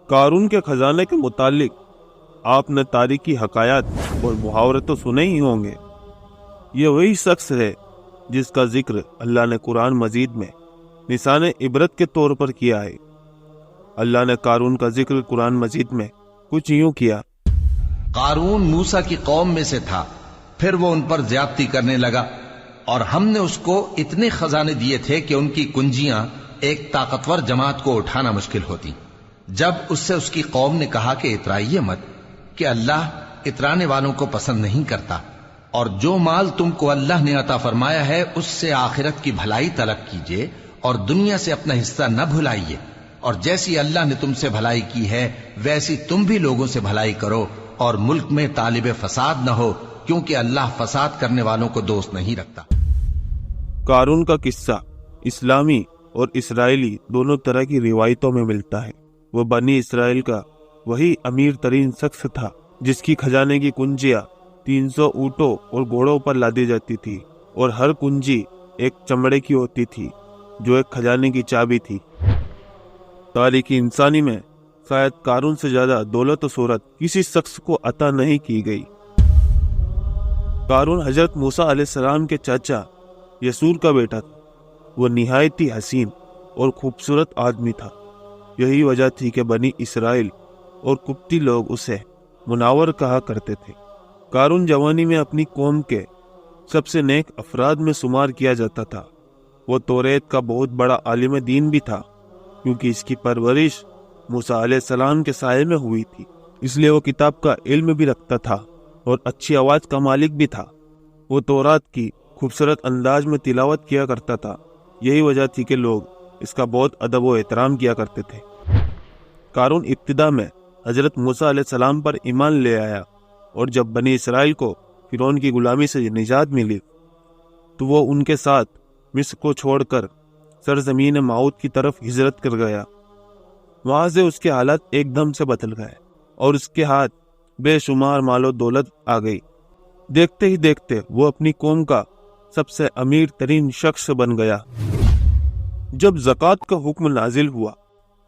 قارون کے خزانے کے متعلق آپ نے تاریخی حکایات اور محاورے تو سنے ہی ہوں گے۔ یہ وہی شخص ہے جس کا ذکر اللہ نے قرآن مجید میں نشان عبرت کے طور پر کیا ہے۔ اللہ نے قارون کا ذکر قرآن مجید میں کچھ یوں کیا: قارون موسیٰ کی قوم میں سے تھا، پھر وہ ان پر زیادتی کرنے لگا، اور ہم نے اس کو اتنے خزانے دیے تھے کہ ان کی کنجیاں ایک طاقتور جماعت کو اٹھانا مشکل ہوتی۔ جب اس سے اس کی قوم نے کہا کہ اترائیے مت، کہ اللہ اترانے والوں کو پسند نہیں کرتا، اور جو مال تم کو اللہ نے عطا فرمایا ہے اس سے آخرت کی بھلائی طلب کیجیے اور دنیا سے اپنا حصہ نہ بھلائیے، اور جیسی اللہ نے تم سے بھلائی کی ہے ویسی تم بھی لوگوں سے بھلائی کرو، اور ملک میں طالب فساد نہ ہو، کیونکہ اللہ فساد کرنے والوں کو دوست نہیں رکھتا۔ قارون کا قصہ اسلامی اور اسرائیلی دونوں طرح کی روایتوں میں ملتا ہے۔ وہ بنی اسرائیل کا وہی امیر ترین شخص تھا جس کی خزانے کی کنجیاں 300 اونٹوں اور گھوڑوں پر لادی جاتی تھی، اور ہر کنجی ایک چمڑے کی ہوتی تھی جو ایک خزانے کی چابی تھی۔ تاریخ انسانی میں شاید قارون سے زیادہ دولت و شہرت کسی شخص کو عطا نہیں کی گئی۔ قارون حضرت موسیٰ علیہ السلام کے چاچا یسور کا بیٹا تھا۔ وہ نہایت ہی حسین اور خوبصورت آدمی تھا۔ یہی وجہ تھی کہ بنی اسرائیل اور قبطی لوگ اسے منور کہا کرتے تھے۔ قارون جوانی میں اپنی قوم کے سب سے نیک افراد میں شمار کیا جاتا تھا۔ وہ توریت کا بہت بڑا عالم دین بھی تھا، کیونکہ اس کی پرورش موسیٰ علیہ السلام کے سائے میں ہوئی تھی، اس لیے وہ کتاب کا علم بھی رکھتا تھا اور اچھی آواز کا مالک بھی تھا۔ وہ تورات کی خوبصورت انداز میں تلاوت کیا کرتا تھا۔ یہی وجہ تھی کہ لوگ اس کا بہت ادب و احترام کیا کرتے تھے۔ قارون ابتدا میں حضرت موسیٰ علیہ السلام پر ایمان لے آیا، اور جب بنی اسرائیل کو فرعون کی غلامی سے نجات ملی تو وہ ان کے ساتھ مصر کو چھوڑ کر سرزمین معود کی طرف ہجرت کر گیا۔ وہاں سے اس کے حالات ایک دم سے بدل گئے اور اس کے ہاتھ بے شمار مال و دولت آ گئی۔ دیکھتے ہی دیکھتے وہ اپنی قوم کا سب سے امیر ترین شخص بن گیا۔ جب زکوٰۃ کا حکم نازل ہوا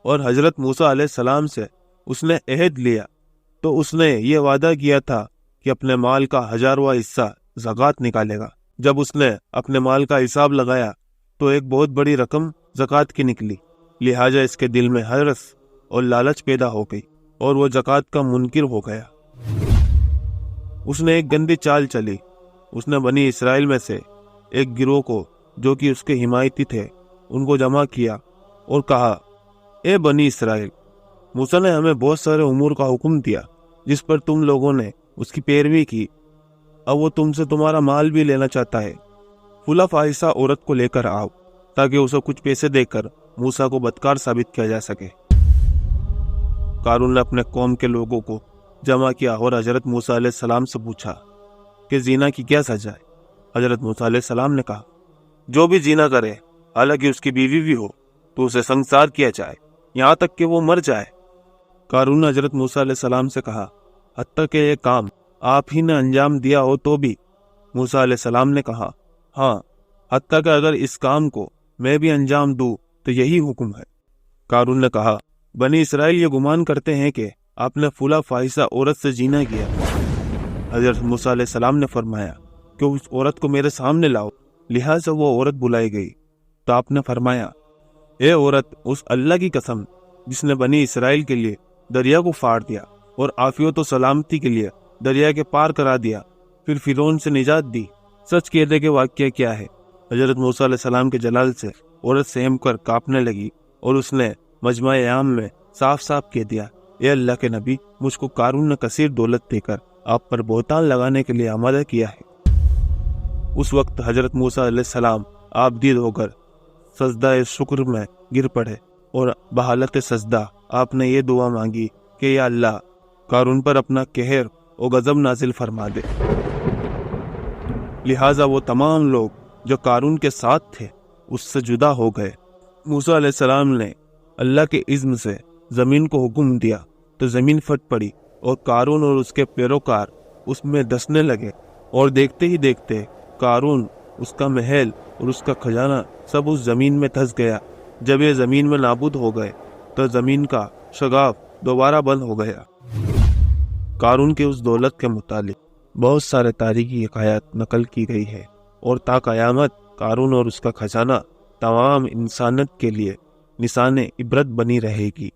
اور حضرت موسیٰ علیہ السلام سے اس نے عہد لیا تو اس نے یہ وعدہ کیا تھا کہ اپنے مال کا 1000واں حصہ زکوٰۃ نکالے گا۔ جب اس نے اپنے مال کا حساب لگایا تو ایک بہت بڑی رقم زکوٰۃ کی نکلی، لہٰذا اس کے دل میں حرص اور لالچ پیدا ہو گئی اور وہ زکوٰۃ کا منکر ہو گیا۔ اس نے ایک گندی چال چلی۔ اس نے بنی اسرائیل میں سے ایک گروہ کو جو کہ اس کے حمایتی تھے ان کو جمع کیا اور کہا، اے بنی اسرائیل، موسیٰ نے ہمیں بہت سارے امور کا حکم دیا جس پر تم لوگوں نے اس کی پیروی کی۔ اب وہ تم سے تمہارا مال بھی لینا چاہتا ہے۔ فلاں فاحشہ عورت کو لے کر آؤ تاکہ اسے کچھ پیسے دے کر موسیٰ کو بدکار ثابت کیا جا سکے۔ قارون نے اپنے قوم کے لوگوں کو جمع کیا اور حضرت موسیٰ علیہ السلام سے پوچھا کہ زنا کی کیا سزا ہے۔ حضرت موسیٰ علیہ السلام نے کہا، جو بھی زنا کرے حالانکہ اس کی بیوی بھی ہو تو اسے سنسار کیا جائے یہاں تک کہ وہ مر جائے۔ قارون نے حضرت موسیٰ علیہ السلام سے کہا، حتیٰ کہ یہ کام آپ ہی نے انجام دیا ہو تو بھی؟ موسیٰ علیہ السلام نے کہا، ہاں، حتیٰ کہ اگر اس کام کو میں بھی انجام دوں تو یہی حکم ہے۔ قارون نے کہا، بنی اسرائیل یہ گمان کرتے ہیں کہ آپ نے فلاں فاحشہ عورت سے زنا کیا۔ حضرت موسیٰ علیہ السلام نے فرمایا کہ اس عورت کو میرے سامنے لاؤ، لہٰذا وہ عورت بلائی گئی تو آپ نے فرمایا، اے عورت، اس اللہ کی قسم جس نے بنی اسرائیل کے لیے دریا کو پھاڑ دیا اور عافیت و سلامتی کے لیے دریا کے پار کرا دیا، پھر فرعون سے نجات دی، سچ کہہ دے کہ واقعہ کیا ہے۔ حضرت موسیٰ علیہ السلام کے جلال سے عورت سہم کر کانپنے لگی اور اس نے مجمع عام میں صاف صاف کہہ دیا، اے اللہ کے نبی، مجھ کو قارون نے کثیر دولت دے کر آپ پر بہتان لگانے کے لیے آمادہ کیا ہے۔ اس وقت حضرت موسیٰ علیہ السلام عابدید ہو کر سجدہ شکر میں گر پڑے اور بحالت سجدہ آپ نے یہ دعا مانگی کہ یا اللہ، قارون پر اپنا قہر اور غضب نازل فرما دے۔ لہٰذا وہ تمام لوگ جو قارون کے ساتھ تھے اس سے جدا ہو گئے۔ موسیٰ علیہ السلام نے اللہ کے اذن سے زمین کو حکم دیا تو زمین پھٹ پڑی اور قارون اور اس کے پیروکار اس میں دسنے لگے، اور دیکھتے ہی دیکھتے قارون، اس کا محل اور اس کا خزانہ سب اس زمین میں دھس گیا۔ جب یہ زمین میں نابود ہو گئے تو زمین کا شگاف دوبارہ بند ہو گیا۔ قارون کے اس دولت کے متعلق بہت سارے تاریخی حکایات نقل کی گئی ہے، اور تا قیامت قارون اور اس کا خزانہ تمام انسانیت کے لیے نشان عبرت بنی رہے گی۔